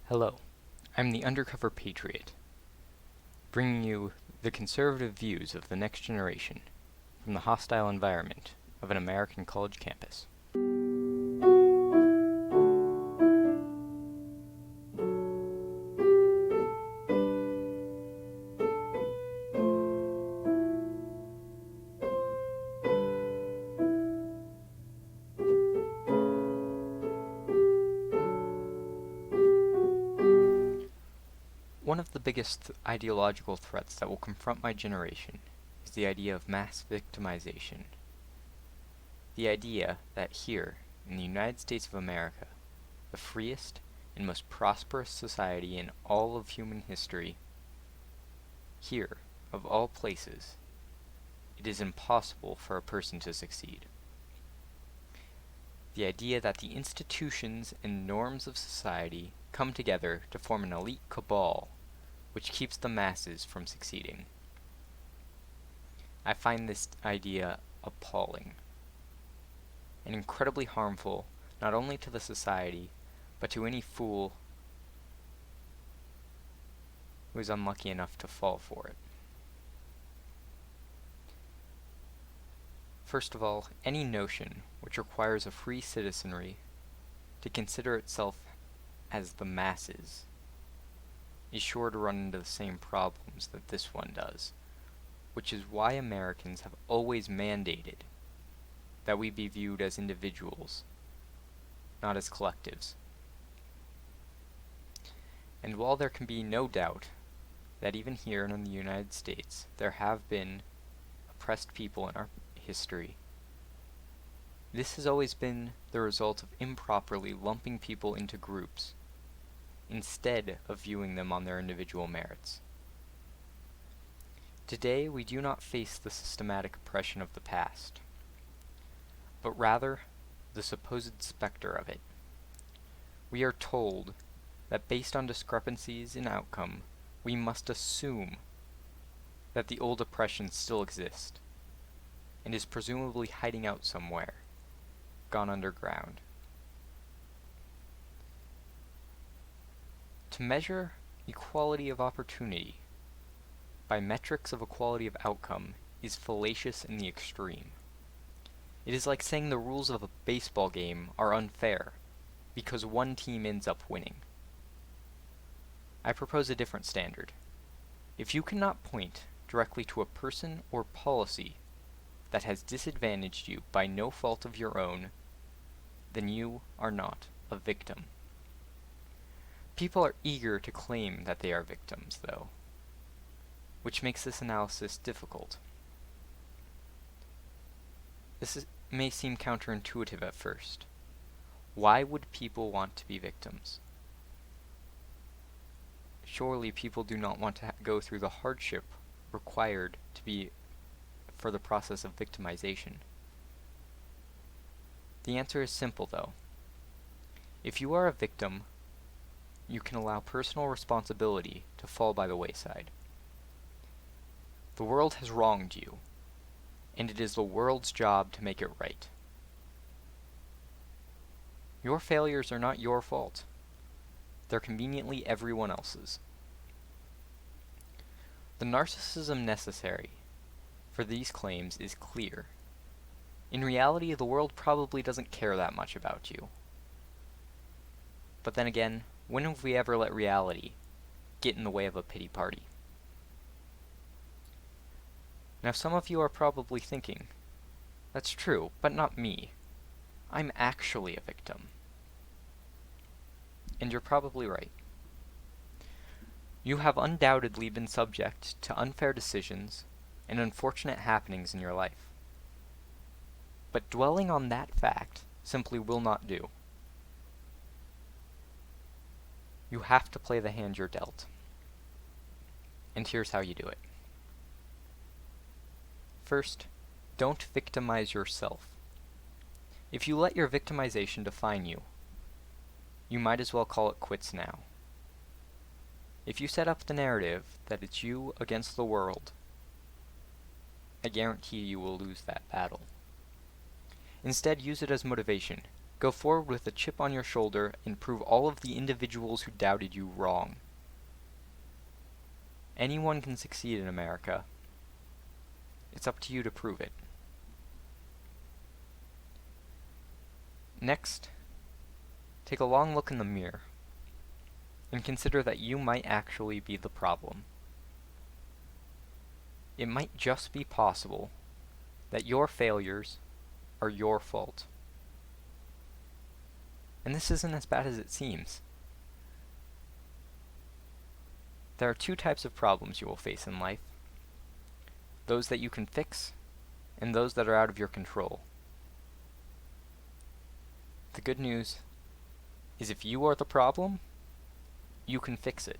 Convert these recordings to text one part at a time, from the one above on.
Hello, I'm the Undercover Patriot, bringing you the conservative views of the next generation from the hostile environment of an American college campus. One of the biggest ideological threats that will confront my generation is the idea of mass victimization. The idea that here, in the United States of America, the freest and most prosperous society in all of human history, here, of all places, it is impossible for a person to succeed. The idea that the institutions and norms of society come together to form an elite cabal which keeps the masses from succeeding. I find this idea appalling and incredibly harmful not only to the society, but to any fool who is unlucky enough to fall for it. First of all, any notion which requires a free citizenry to consider itself as the masses is sure to run into the same problems that this one does, which is why Americans have always mandated that we be viewed as individuals, not as collectives. And while there can be no doubt that even here in the United States there have been oppressed people in our history, this has always been the result of improperly lumping people into groups instead of viewing them on their individual merits. Today, we do not face the systematic oppression of the past, but rather the supposed specter of it. We are told that based on discrepancies in outcome, we must assume that the old oppression still exists and is presumably hiding out somewhere, gone underground. To measure equality of opportunity by metrics of equality of outcome is fallacious in the extreme. It is like saying the rules of a baseball game are unfair because one team ends up winning. I propose a different standard. If you cannot point directly to a person or policy that has disadvantaged you by no fault of your own, then you are not a victim. People are eager to claim that they are victims, though, which makes this analysis difficult. May seem counterintuitive at first. Why would people want to be victims? Surely people do not want to go through the hardship required for the process of victimization. The answer is simple, though. If you are a victim, you can allow personal responsibility to fall by the wayside. The world has wronged you, and it is the world's job to make it right. Your failures are not your fault. They're conveniently everyone else's. The narcissism necessary for these claims is clear. In reality, the world probably doesn't care that much about you. But then again, when have we ever let reality get in the way of a pity party? Now some of you are probably thinking, that's true, but not me. I'm actually a victim. And you're probably right. You have undoubtedly been subject to unfair decisions and unfortunate happenings in your life. But dwelling on that fact simply will not do. You have to play the hand you're dealt. And here's how you do it. First, don't victimize yourself. If you let your victimization define you, you might as well call it quits now. If you set up the narrative that it's you against the world, I guarantee you will lose that battle. Instead, use it as motivation Go forward with a chip on your shoulder and prove all of the individuals who doubted you wrong. Anyone can succeed in America. It's up to you to prove it. Next, take a long look in the mirror and consider that you might actually be the problem. It might just be possible that your failures are your fault. And this isn't as bad as it seems. There are two types of problems you will face in life: those that you can fix, and those that are out of your control. The good news is if you are the problem, you can fix it.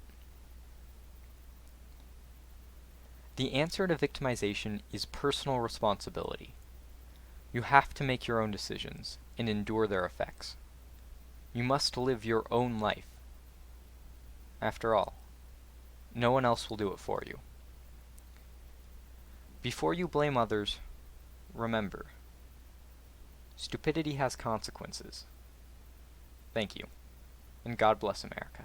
The answer to victimization is personal responsibility. You have to make your own decisions and endure their effects. You must live your own life. After all, no one else will do it for you. Before you blame others, remember, stupidity has consequences. Thank you, and God bless America.